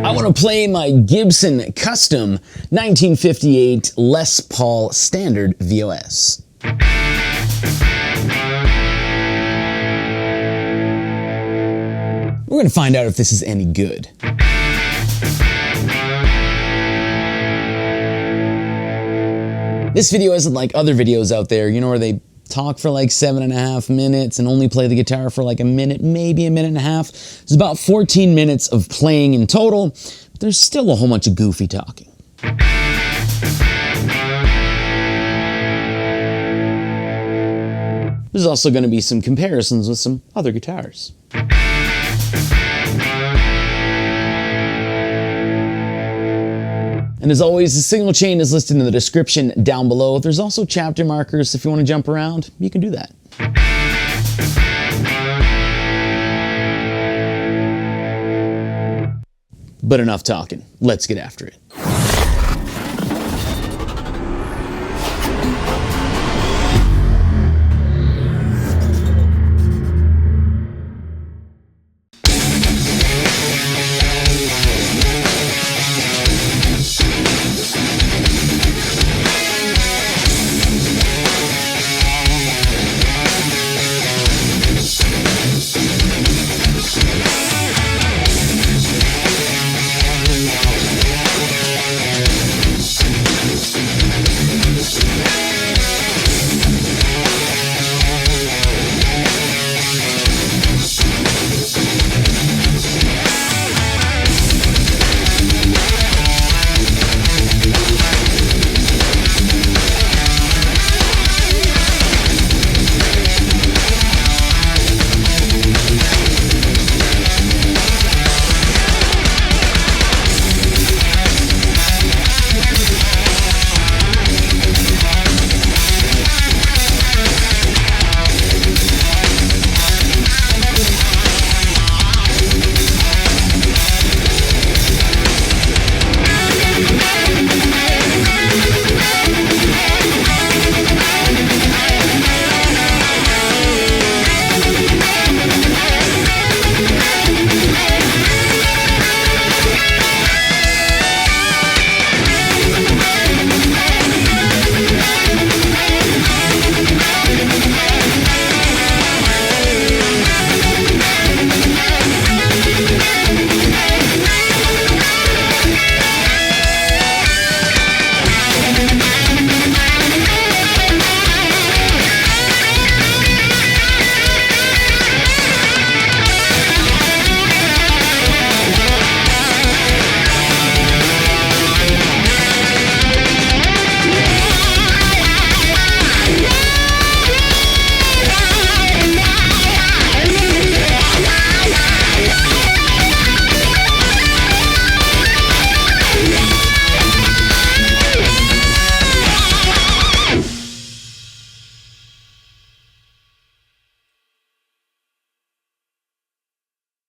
I want to play my Gibson custom 1958 Les Paul Standard VOS. We're going to find out if this is any good. This video isn't like other videos out there, you know, where they talk for like 7.5 minutes and only play the guitar for like a minute, maybe a minute and a half. It's about 14 minutes of playing in total, but there's still a whole bunch of goofy talking. There's also going to be some comparisons with some other guitars. And as always, the signal chain is listed in the description down below. There's also chapter markers, so if you want to jump around, you can do that. But enough talking, let's get after it.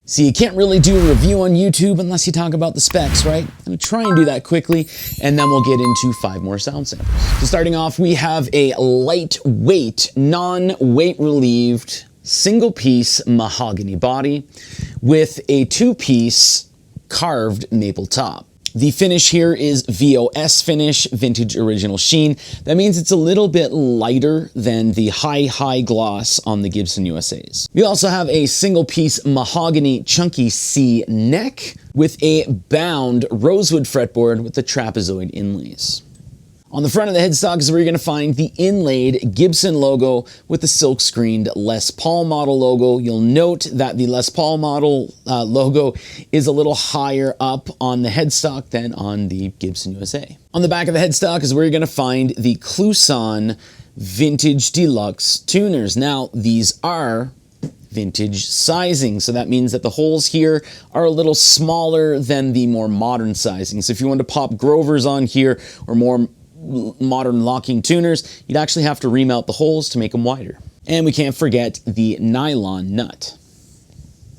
See, you can't really do a review on YouTube unless you talk about the specs, right? I'm gonna try and do that quickly, and then we'll get into 5 more sound samples. So starting off, we have a lightweight, non-weight relieved, single-piece mahogany body with a 2-piece carved maple top. The finish here is VOS finish, vintage original sheen. That means it's a little bit lighter than the high gloss on the Gibson USAs. We also have a single piece mahogany chunky C neck with a bound rosewood fretboard with the trapezoid inlays. On the front of the headstock is where you're going to find the inlaid Gibson logo with the silk screened Les Paul model logo. You'll note that the Les Paul model logo is a little higher up on the headstock than on the Gibson USA. On the back of the headstock is where you're going to find the Kluson Vintage Deluxe tuners. Now, these are vintage sizing, so that means that the holes here are a little smaller than the more modern sizing. So if you want to pop Grovers on here or more modern locking tuners, you'd actually have to remount the holes to make them wider. And we can't forget the nylon nut.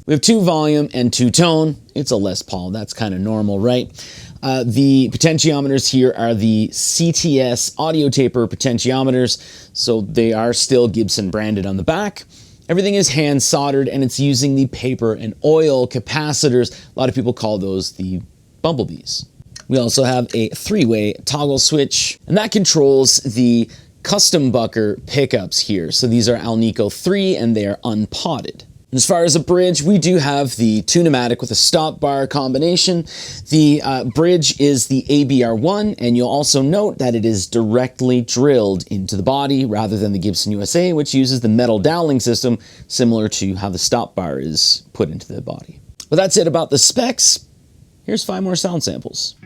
We have 2 volume and 2 tone. It's a Les Paul, that's kind of normal, right? The potentiometers here are the CTS audio taper potentiometers, so they are still Gibson branded on the back. Everything is hand soldered and it's using the paper and oil capacitors. A lot of people call those the bumblebees. We also have a 3-way toggle switch, and that controls the custom bucker pickups here. So these are Alnico 3 and they are unpotted. As far as a bridge, we do have the Tune-O-Matic with a stop bar combination. The bridge is the ABR1, and you'll also note that it is directly drilled into the body rather than the Gibson USA, which uses the metal doweling system, similar to how the stop bar is put into the body. But that's it about the specs. Here's 5 more sound samples.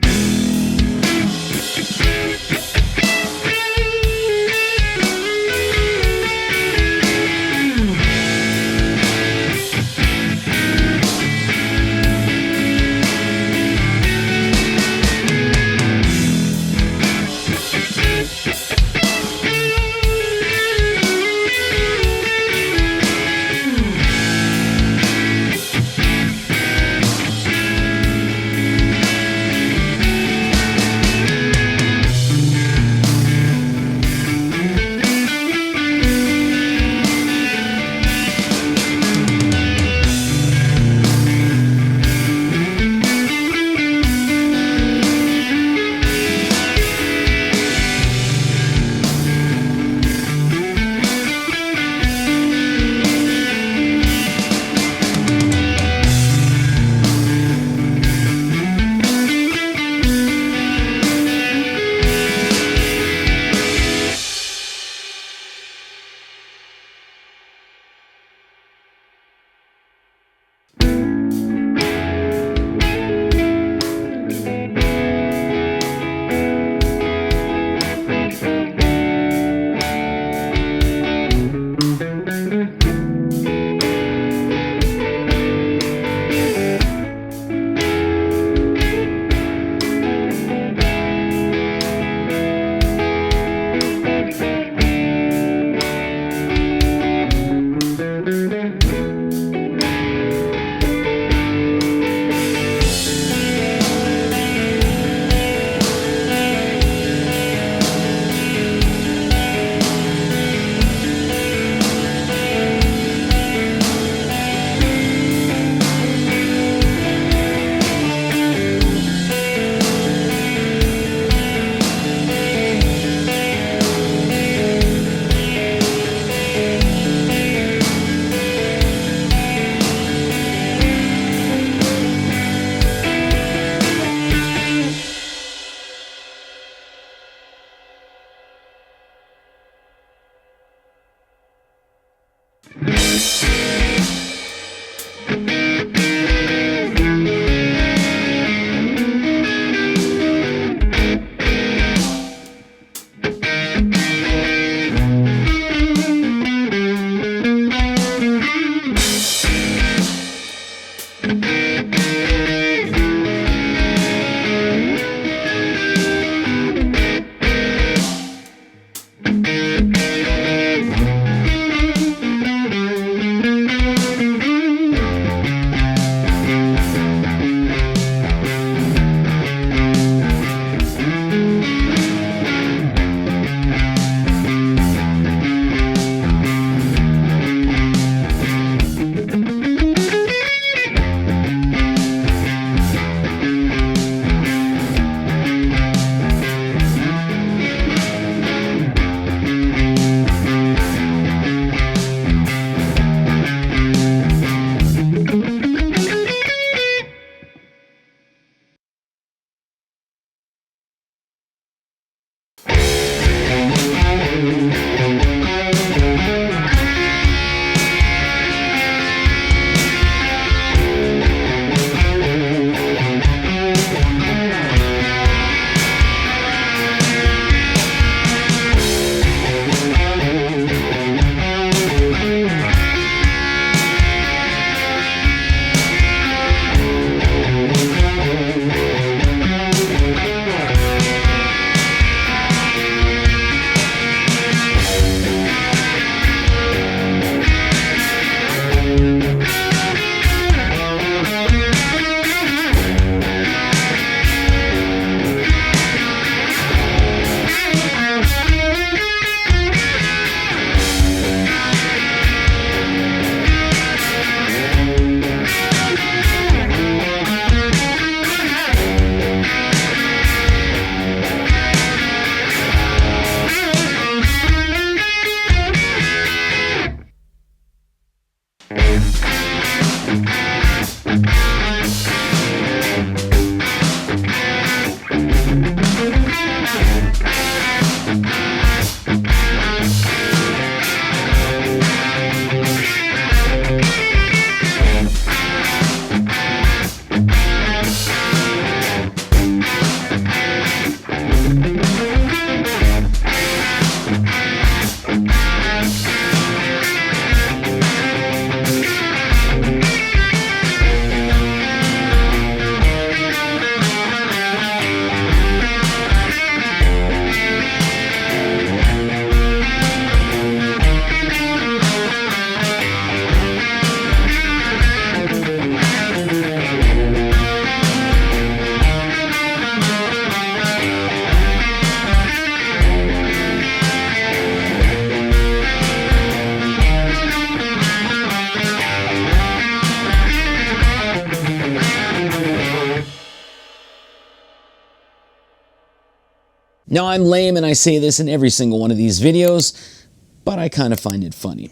Now, I'm lame and I say this in every single one of these videos, but I kind of find it funny.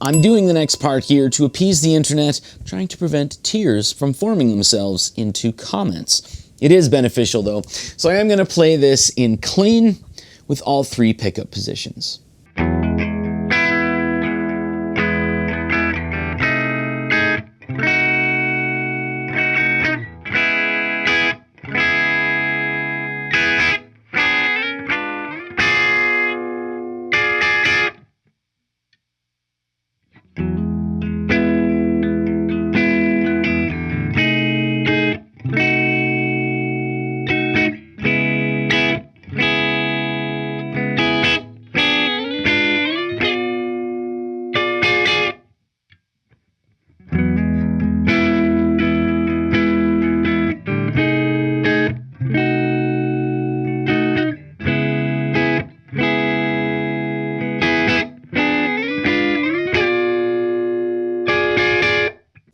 I'm doing the next part here to appease the internet, trying to prevent tears from forming themselves into comments. It is beneficial though, so I am going to play this in clean with all 3 pickup positions.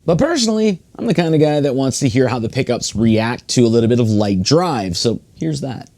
But personally, I'm the kind of guy that wants to hear how the pickups react to a little bit of light drive, so here's that.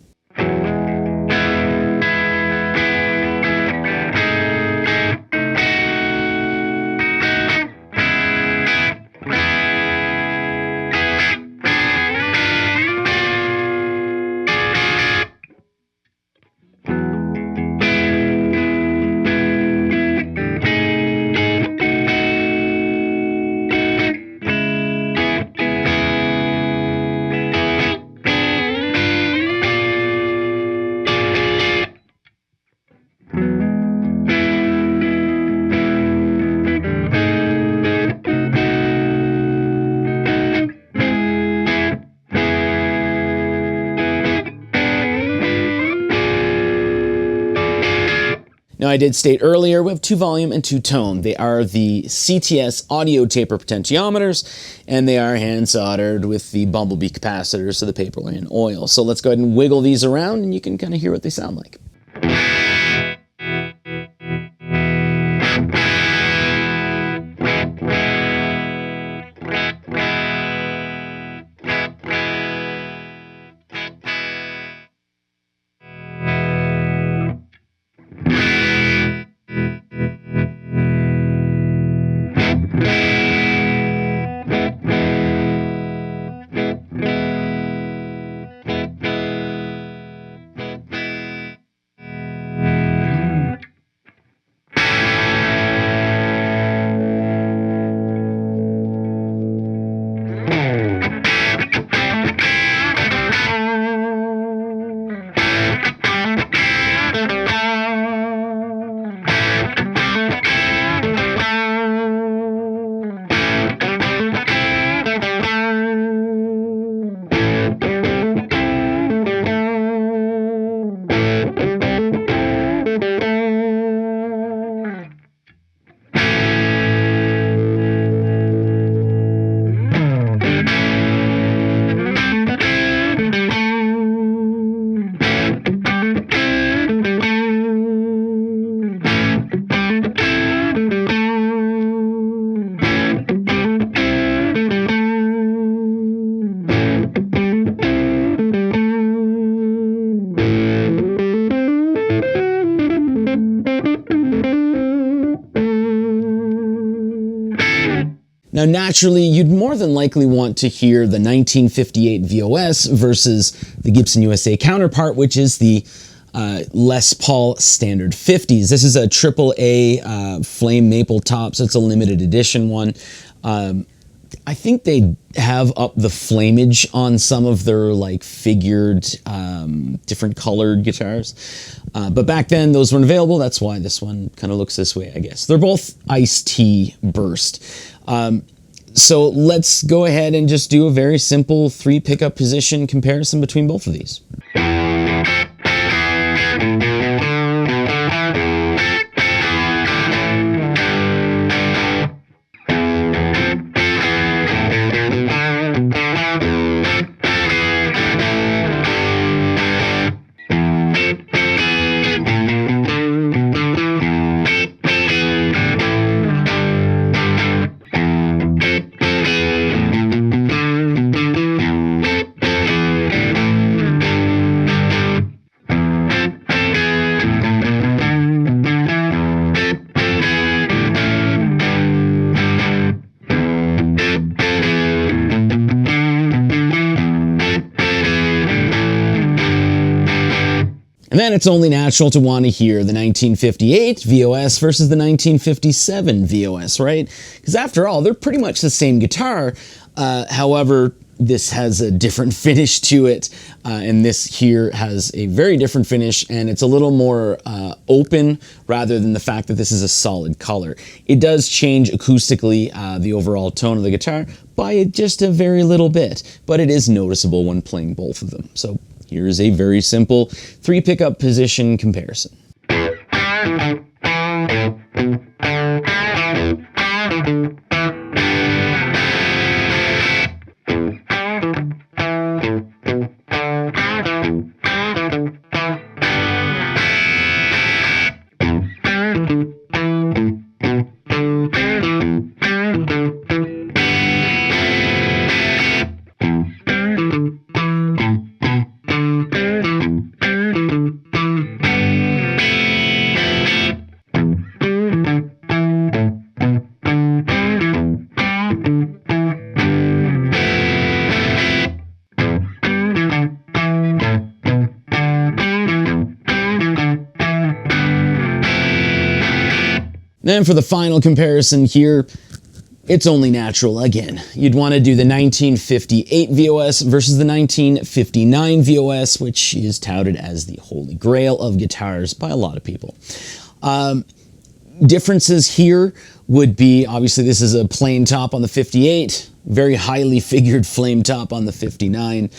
Now, I did state earlier, we have 2 volume and 2 tone. They are the CTS audio taper potentiometers, and they are hand soldered with the Bumblebee capacitors to the paperware and oil. So let's go ahead and wiggle these around and you can kind of hear what they sound like. Now, naturally, you'd more than likely want to hear the 1958 VOS versus the Gibson USA counterpart, which is the Les Paul Standard 50s. This is a AAA flame maple top, so it's a limited edition one. I think they have up the flamage on some of their like figured, different colored guitars. But back then those weren't available. That's why this one kind of looks this way, I guess. They're both iced tea burst. So let's go ahead and just do a very simple 3 pickup position comparison between both of these. And then it's only natural to want to hear the 1958 VOS versus the 1957 VOS, right? Because after all, they're pretty much the same guitar. However, this has a different finish to it, and this here has a very different finish, and it's a little more open rather than the fact that this is a solid color. It does change acoustically the overall tone of the guitar by just a very little bit, but it is noticeable when playing both of them. So here's a very simple 3 pickup position comparison. Then for the final comparison here, it's only natural again. You'd want to do the 1958 VOS versus the 1959 VOS, which is touted as the holy grail of guitars by a lot of people. Differences here would be, obviously this is a plain top on the 58, very highly figured flame top on the 59.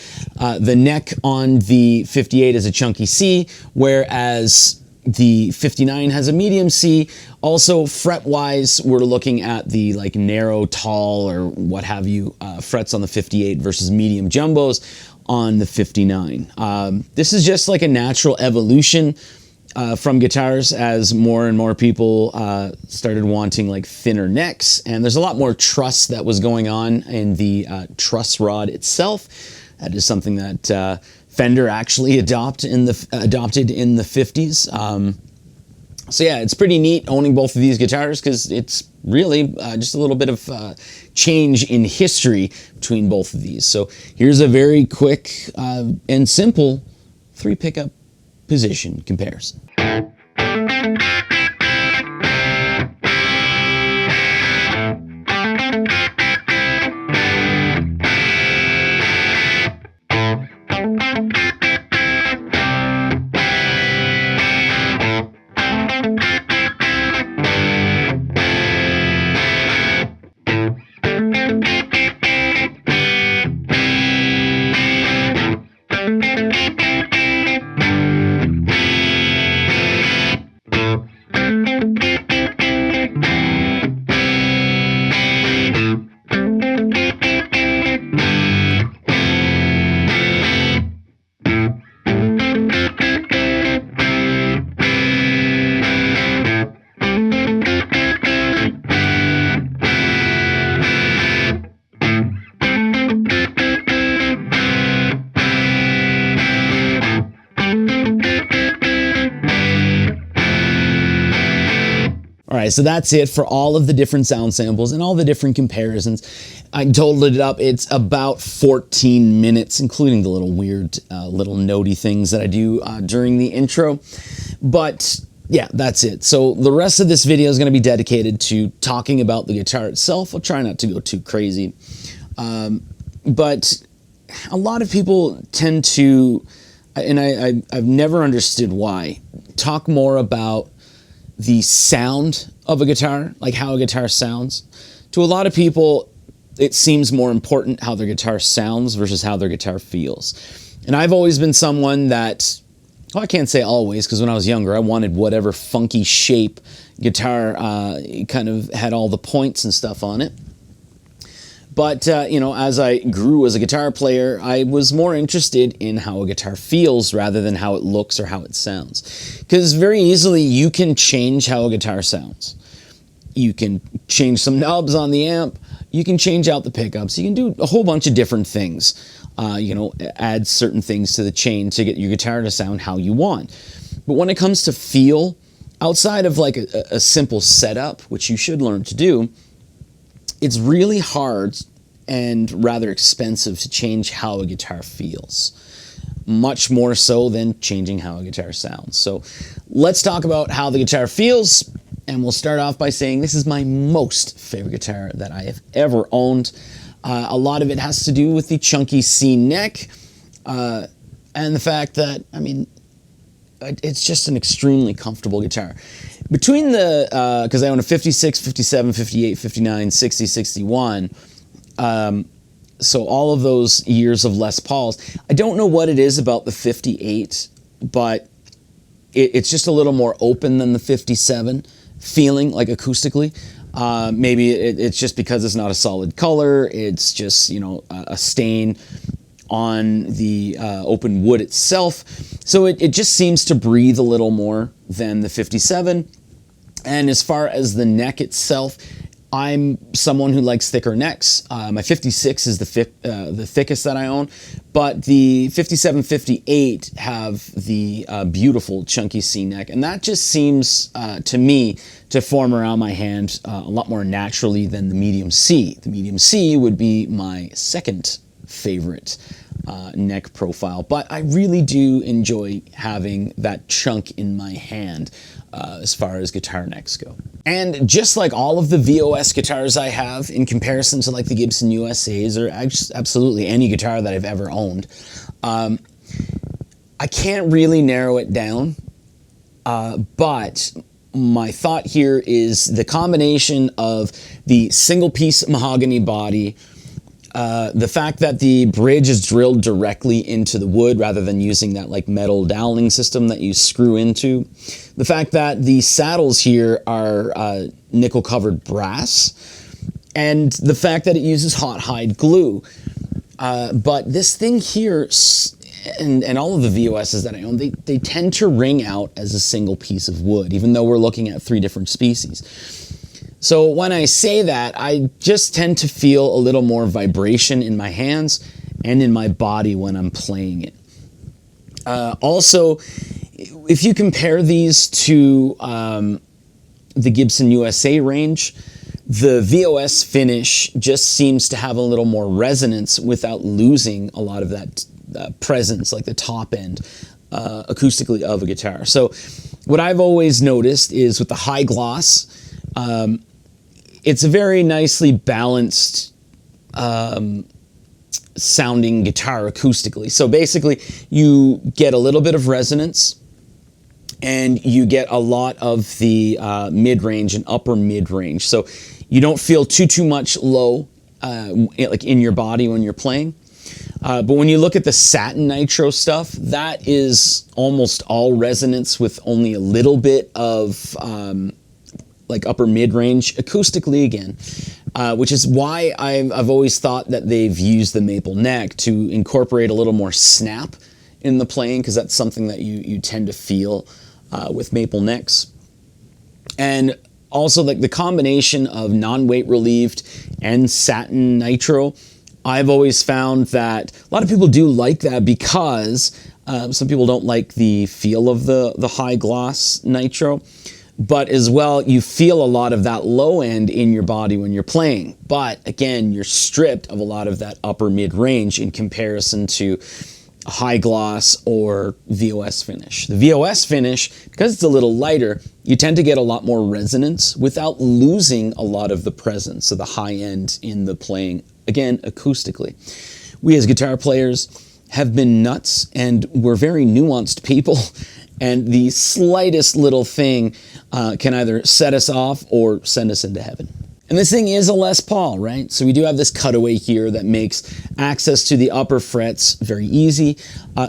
The neck on the 58 is a chunky C, whereas the 59 has a medium C. Also, fret-wise, we're looking at the like narrow, tall, or what have you frets on the 58 versus medium jumbos on the 59. This is just like a natural evolution from guitars as more and more people started wanting like thinner necks, and there's a lot more truss that was going on in the truss rod itself. That is something that Fender actually adopted in the 50s. So yeah, it's pretty neat owning both of these guitars because it's really just a little bit of change in history between both of these. So here's a very quick and simple 3 pickup position comparison. right, so that's it for all of the different sound samples and all the different comparisons. I totaled it up. It's about 14 minutes, including the little weird little notey things that I do during the intro. But yeah, that's it. So the rest of this video is going to be dedicated to talking about the guitar itself. I'll try not to go too crazy. But a lot of people tend to, and I've never understood why, talk more about the sound of a guitar, like how a guitar sounds. To a lot of people, it seems more important how their guitar sounds versus how their guitar feels. And I've always been someone that, well, I can't say always, because when I was younger, I wanted whatever funky shape guitar kind of had all the points and stuff on it. But, you know, as I grew as a guitar player, I was more interested in how a guitar feels rather than how it looks or how it sounds. Because very easily you can change how a guitar sounds. You can change some knobs on the amp. You can change out the pickups. You can do a whole bunch of different things. You know, add certain things to the chain to get your guitar to sound how you want. But when it comes to feel, outside of like a simple setup, which you should learn to do, it's really hard and rather expensive to change how a guitar feels. Much more so than changing how a guitar sounds. So let's talk about how the guitar feels. And we'll start off by saying this is my most favorite guitar that I have ever owned. A lot of it has to do with the chunky C neck and the fact that, I mean, it's just an extremely comfortable guitar. Between the, because I own a 56, 57, 58, 59, 60, 61, so all of those years of Les Pauls, I don't know what it is about the 58, but it's just a little more open than the 57. Feeling like acoustically. Maybe it's just because it's not a solid color. It's just, you know, a stain on the open wood itself. So it just seems to breathe a little more than the 57. And as far as the neck itself, I'm someone who likes thicker necks. My 56 is the thickest that I own, but the 57, 58 have the beautiful chunky C neck, and that just seems to me to form around my hand a lot more naturally than the medium C. The medium C would be my second favorite neck profile, but I really do enjoy having that chunk in my hand as far as guitar necks go. And just like all of the VOS guitars I have, in comparison to like the Gibson USAs or absolutely any guitar that I've ever owned, I can't really narrow it down, but my thought here is the combination of the single piece mahogany body, the fact that the bridge is drilled directly into the wood rather than using that like metal doweling system that you screw into. The fact that the saddles here are nickel covered brass, and the fact that it uses hot hide glue. But this thing here, and all of the VOSs that I own, they tend to ring out as a single piece of wood, even though we're looking at 3 different species. So when I say that, I just tend to feel a little more vibration in my hands and in my body when I'm playing it. Also, if you compare these to the Gibson USA range, the VOS finish just seems to have a little more resonance without losing a lot of that presence, like the top end acoustically of a guitar. So what I've always noticed is with the high gloss, it's a very nicely balanced sounding guitar acoustically. So basically you get a little bit of resonance and you get a lot of the mid-range and upper mid-range. So you don't feel too much low like in your body when you're playing. But when you look at the satin nitro stuff, that is almost all resonance with only a little bit of like upper mid-range acoustically again, which is why I've always thought that they've used the maple neck to incorporate a little more snap in the playing, because that's something that you tend to feel with maple necks. And also like the combination of non-weight relieved and satin nitro, I've always found that a lot of people do like that because some people don't like the feel of the high gloss nitro. but as well, you feel a lot of that low end in your body when you're playing. But again, you're stripped of a lot of that upper mid range in comparison to a high gloss or VOS finish. The VOS finish, because it's a little lighter, you tend to get a lot more resonance without losing a lot of the presence of the high end in the playing, again, acoustically. We as guitar players have been nuts, and we're very nuanced people, and the slightest little thing can either set us off or send us into heaven. And this thing is a Les Paul, right? So we do have this cutaway here that makes access to the upper frets very easy.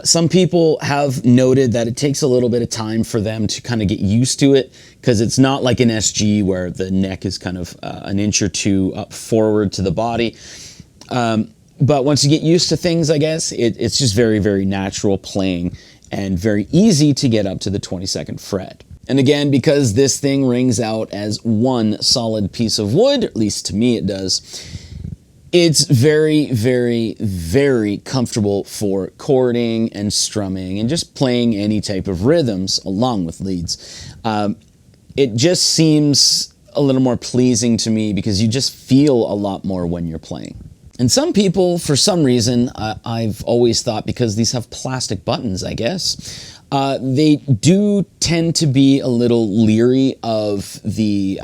Some people have noted that it takes a little bit of time for them to kind of get used to it, because it's not like an SG where the neck is kind of an inch or two up forward to the body. But once you get used to things, I guess, it's just very, very natural playing and very easy to get up to the 22nd fret. And again, because this thing rings out as one solid piece of wood, at least to me it does, it's very, very, very comfortable for chording and strumming and just playing any type of rhythms along with leads. It just seems a little more pleasing to me because you just feel a lot more when you're playing. And some people, for some reason, I've always thought because these have plastic buttons, I guess, they do tend to be a little leery of the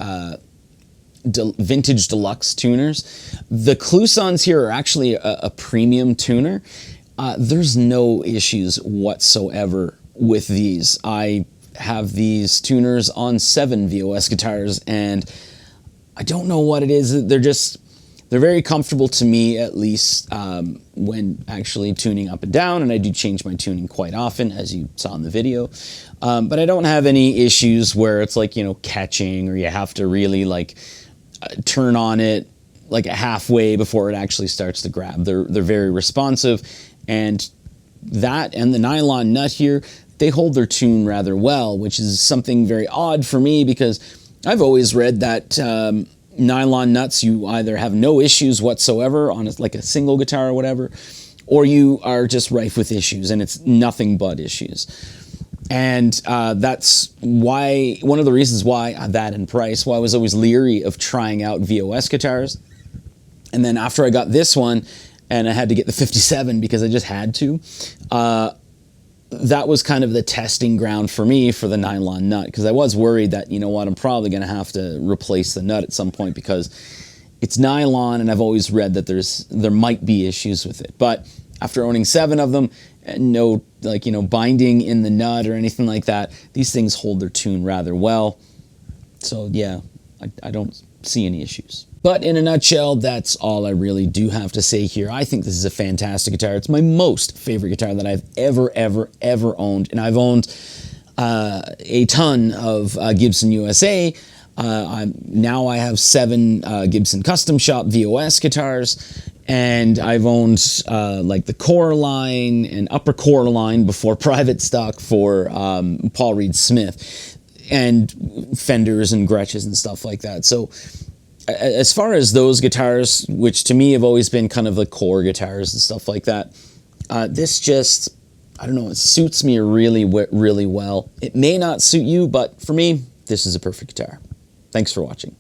vintage deluxe tuners. The Clousons here are actually a premium tuner. There's no issues whatsoever with these. I have these tuners on 7 VOS guitars, and I don't know what it is. They're very comfortable to me, at least when actually tuning up and down, and I do change my tuning quite often, as you saw in the video. But I don't have any issues where it's like, you know, catching, or you have to really like turn on it like halfway before it actually starts to grab. They're very responsive, and that and the nylon nut here, they hold their tune rather well, which is something very odd for me because I've always read that nylon nuts, you either have no issues whatsoever on like a single guitar or whatever, or you are just rife with issues, and it's nothing but issues. And that's why, one of the reasons why, that and price, why I was always leery of trying out VOS guitars. And then after I got this one, and I had to get the 57 because I just had to, that was kind of the testing ground for me for the nylon nut, because I was worried that, you know what, I'm probably going to have to replace the nut at some point because it's nylon, and I've always read that there might be issues with it. But after owning 7 of them, and no, like, you know, binding in the nut or anything like that, these things hold their tune rather well. So yeah, I don't see any issues. But in a nutshell, that's all I really do have to say here. I think this is a fantastic guitar. It's my most favorite guitar that I've ever owned. And I've owned a ton of Gibson USA. Now I have 7 Gibson Custom Shop VOS guitars. And I've owned like the core line and upper core line before private stock for Paul Reed Smith, and Fenders and Gretches and stuff like that. So as far as those guitars, which to me have always been kind of the core guitars and stuff like that, this just, I don't know, it suits me really well. It may not suit you, but for me, this is a perfect guitar. Thanks for watching.